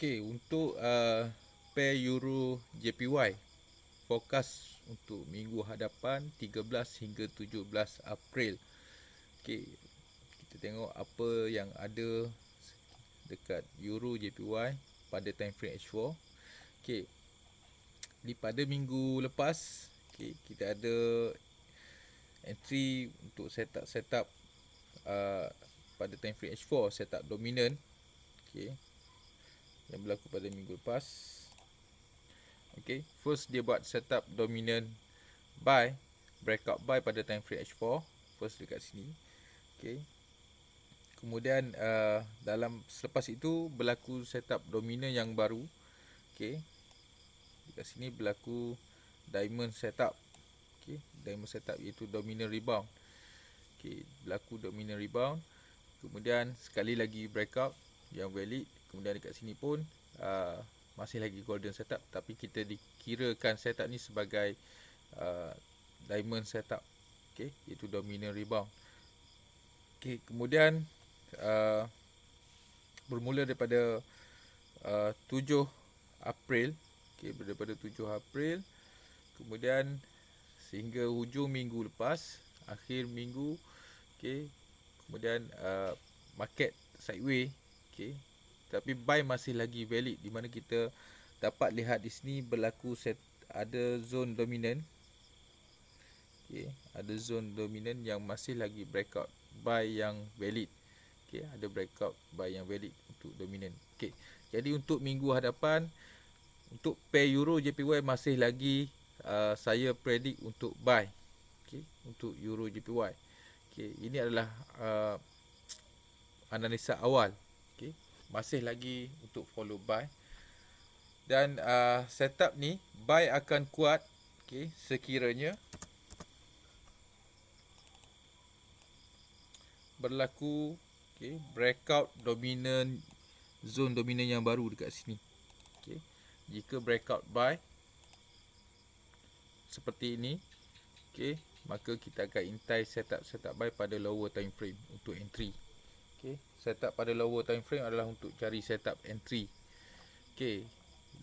Okey, untuk pair euro JPY forecast untuk minggu hadapan 13 hingga 17 April. Okey, kita tengok apa yang ada dekat euro JPY pada time frame H4. Okey, pada minggu lepas, okey, kita ada entry untuk setup pada time frame H4, setup dominant. Okey, yang berlaku pada minggu lepas. Okay, first dia buat setup dominant buy, breakout buy pada time frame H4, first dekat sini. Okay, kemudian dalam selepas itu berlaku setup dominant yang baru. Okay, dekat sini berlaku diamond setup. Okay, diamond setup iaitu dominant rebound. Okay, berlaku dominant rebound. Kemudian sekali lagi breakout yang valid. Kemudian dekat sini pun masih lagi golden setup, tapi kita dikirakan setup ni sebagai diamond setup. Okay, iaitu dominant rebound. Okay, kemudian bermula daripada 7 April. Okay, daripada 7 April kemudian sehingga hujung minggu lepas, akhir minggu. Okay, kemudian market sideway. Okay, tapi buy masih lagi valid, di mana kita dapat lihat di sini berlaku ada zone dominant. Okay, ada zone dominant yang masih lagi breakout buy yang valid. Okay, ada breakout buy yang valid untuk dominant. Okay, jadi untuk minggu hadapan untuk pair euro JPY masih lagi saya predict untuk buy. Okay, untuk euro JPY. Okay, ini adalah analisa awal. Okay, masih lagi untuk follow buy. Dan setup ni buy akan kuat, okay, sekiranya berlaku, okay, breakout dominant, zone dominant yang baru dekat sini. Okay, jika breakout buy seperti ini, okay, maka kita akan intai setup buy pada lower time frame untuk entry. Okay, setup pada lower time frame adalah untuk cari setup entry. Okay,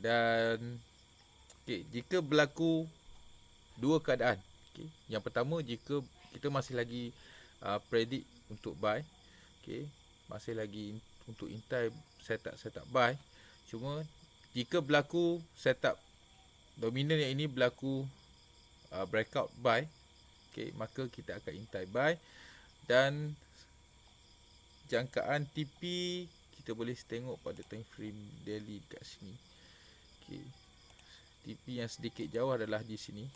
dan okay, jika berlaku dua keadaan. Okay, yang pertama, jika kita masih lagi predict untuk buy. Okay, masih lagi untuk intai setup buy. Cuma jika berlaku setup dominant yang ini berlaku breakout buy, okay, maka kita akan intai buy. Dan jangkaan TP kita boleh tengok pada time frame daily dekat sini. Okay, TP yang sedikit jauh adalah di sini.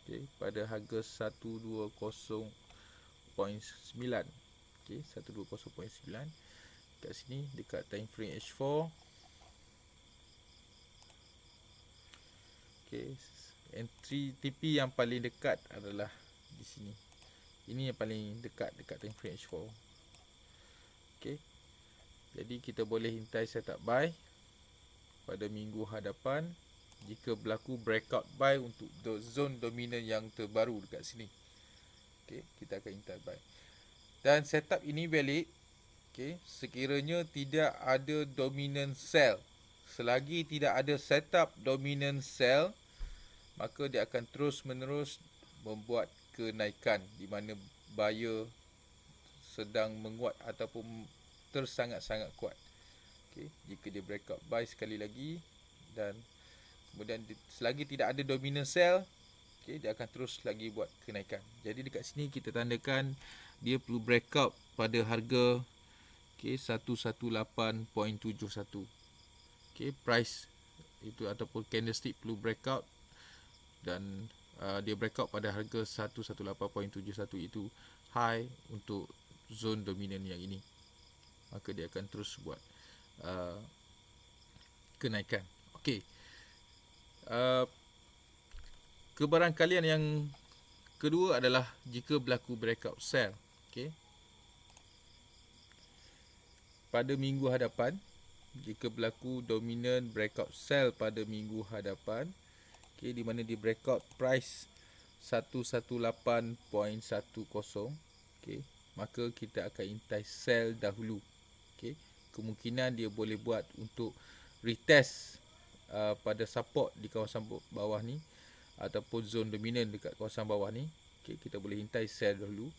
Okay, pada harga 120.9. Okay, 120.9 kat sini dekat time frame H4. Okay, entry TP yang paling dekat adalah di sini. Ini yang paling dekat time frame H4. Okay, jadi kita boleh hintai setup buy pada minggu hadapan jika berlaku breakout buy untuk zone dominant yang terbaru dekat sini. Okay, kita akan hintai buy. Dan setup ini valid, okay, sekiranya tidak ada dominant sell. Selagi tidak ada setup dominant sell, maka dia akan terus menerus membuat kenaikan di mana buyer sedang menguat ataupun tersangat-sangat kuat. Okay, jika dia breakout buy sekali lagi dan kemudian selagi tidak ada dominant sell, okay, dia akan terus lagi buat kenaikan. Jadi dekat sini kita tandakan dia perlu breakout pada harga, okay, 118.71. Okay, price itu ataupun candlestick perlu breakout dan dia breakout pada harga 118.71 itu high untuk zone dominant yang ini. Maka dia akan terus buat kenaikan. Okey. Kebarangkalian yang kedua adalah jika berlaku breakout sell. Okey. Pada minggu hadapan, jika berlaku dominant breakout sell pada minggu hadapan, okay, di mana di breakout price 118.10, okay, maka kita akan intai sell dahulu. Okay, kemungkinan dia boleh buat untuk retest pada support di kawasan bawah ni ataupun zone dominan dekat kawasan bawah ni. Okay, kita boleh hintai sell dahulu.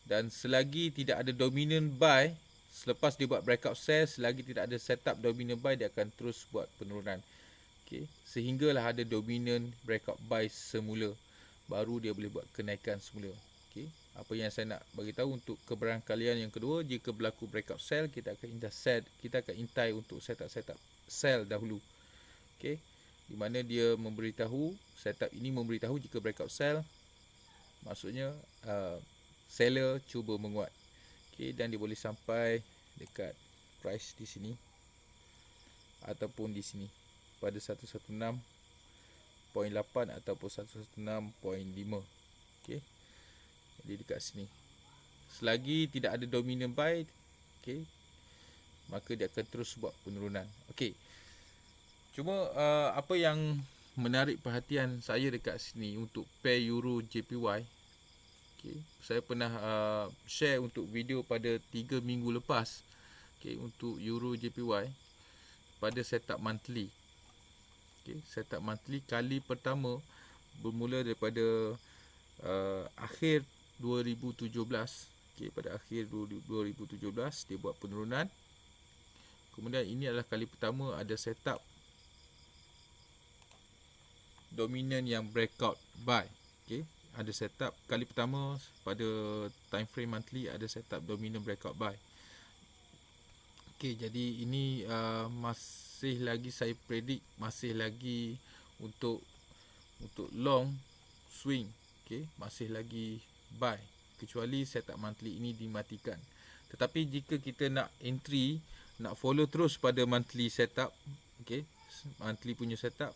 Dan selagi tidak ada dominant buy, selepas dia buat breakout sell, selagi tidak ada setup dominant buy, dia akan terus buat penurunan. Okay, sehinggalah ada dominant breakout buy semula, baru dia boleh buat kenaikan semula. Okay, apa yang saya nak bagi tahu untuk keberangkalian yang kedua, jika berlaku breakout sell, kita akan intai untuk setup sell dahulu. Okay, di mana dia memberitahu, setup ini memberitahu jika breakout sell, maksudnya seller cuba menguat. Okay, dan dia boleh sampai dekat price di sini ataupun di sini pada 116.8 ataupun 116.5. Okay, jadi dekat sini selagi tidak ada dominant buy, okay, maka dia akan terus buat penurunan. Okay, cuma apa yang menarik perhatian saya dekat sini untuk pair Euro JPY, okay, saya pernah share untuk video pada 3 minggu lepas, okay, untuk Euro JPY pada setup monthly. Okay, setup monthly kali pertama bermula daripada akhir 2017. Okay, pada akhir 2017 dia buat penurunan. Kemudian ini adalah kali pertama ada setup dominan yang breakout buy. Okay, ada setup kali pertama pada time frame monthly, ada setup dominant breakout buy. Okay, jadi ini masih lagi saya predict, masih lagi untuk long swing. Okay, masih lagi buy, kecuali setup monthly ini dimatikan. Tetapi jika kita nak entry, nak follow terus pada monthly setup, okay, monthly punya setup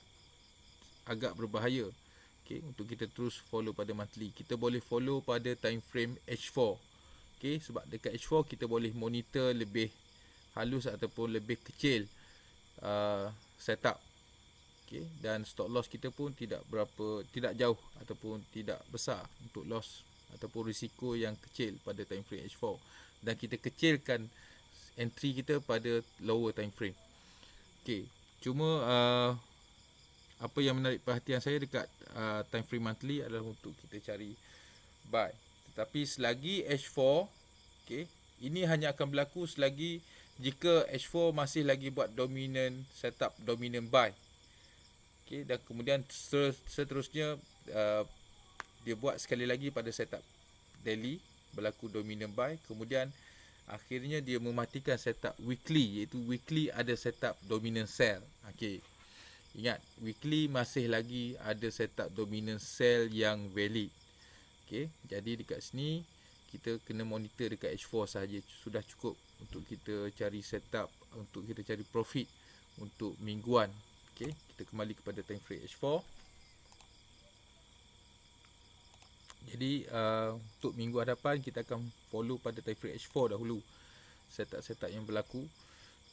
agak berbahaya. Okay, untuk kita terus follow pada monthly, kita boleh follow pada time frame H4. Okay, sebab dekat H4 kita boleh monitor lebih halus ataupun lebih kecil setup. Okay, dan stop loss kita pun tidak jauh ataupun tidak besar untuk loss ataupun risiko yang kecil pada time frame H4, dan kita kecilkan entry kita pada lower time frame. Okay, cuma apa yang menarik perhatian saya dekat time frame monthly adalah untuk kita cari buy. Tetapi selagi H4, okay, ini hanya akan berlaku selagi jika H4 masih lagi buat dominant setup, dominant buy. Okay, dan kemudian seterusnya dia buat sekali lagi pada setup daily, berlaku dominant buy. Kemudian akhirnya dia mematikan setup weekly, iaitu weekly ada setup dominant sell. Okay, ingat, weekly masih lagi ada setup dominant sell yang valid. Okay, jadi dekat sini kita kena monitor dekat H4 sahaja, sudah cukup untuk kita cari setup, untuk kita cari profit untuk mingguan. Okay, kita kembali kepada time frame H4. Jadi untuk minggu hadapan kita akan follow pada time frame H4 dahulu, setup-setup yang berlaku.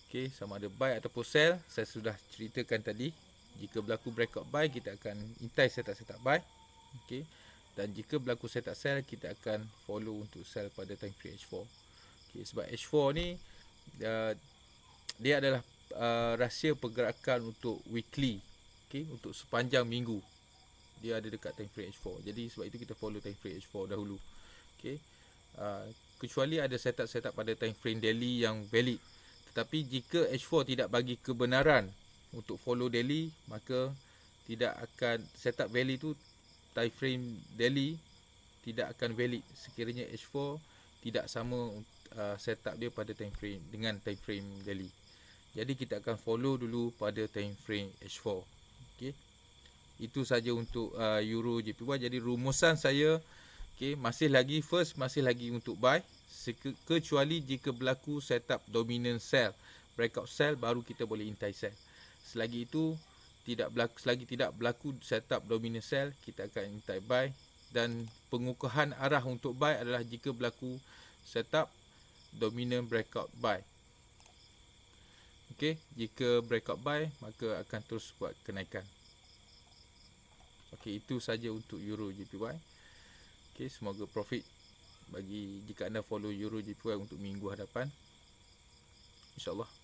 Okay, sama ada buy ataupun sell, saya sudah ceritakan tadi. Jika berlaku breakout buy, kita akan intai setup-setup buy. Okay, dan jika berlaku setup sell, kita akan follow untuk sell pada time frame H4. Okay, sebab H4 ni dia adalah rahsia pergerakan untuk weekly. Okay, untuk sepanjang minggu dia ada dekat time frame H4. Jadi sebab itu kita follow time frame H4 dahulu. Okay, kecuali ada setup-setup pada time frame daily yang valid. Tetapi jika H4 tidak bagi kebenaran untuk follow daily, maka tidak akan setup value tu, time frame daily tidak akan valid sekiranya H4 tidak sama setup dia pada time frame dengan time frame daily. Jadi kita akan follow dulu pada time frame H4. Okey, itu saja untuk Euro JPY. Jadi rumusan saya, okey, masih lagi untuk buy, kecuali jika berlaku setup dominant sell, breakout sell, baru kita boleh intai sell. Selagi itu selagi tidak berlaku setup dominant sell, kita akan intai buy. Dan pengukuhan arah untuk buy adalah jika berlaku setup dominant breakout buy. Okey, jika breakout buy, maka akan terus buat kenaikan. Okey, itu saja untuk Euro JPY. Okey, semoga profit bagi jika anda follow Euro JPY untuk minggu hadapan. InsyaAllah.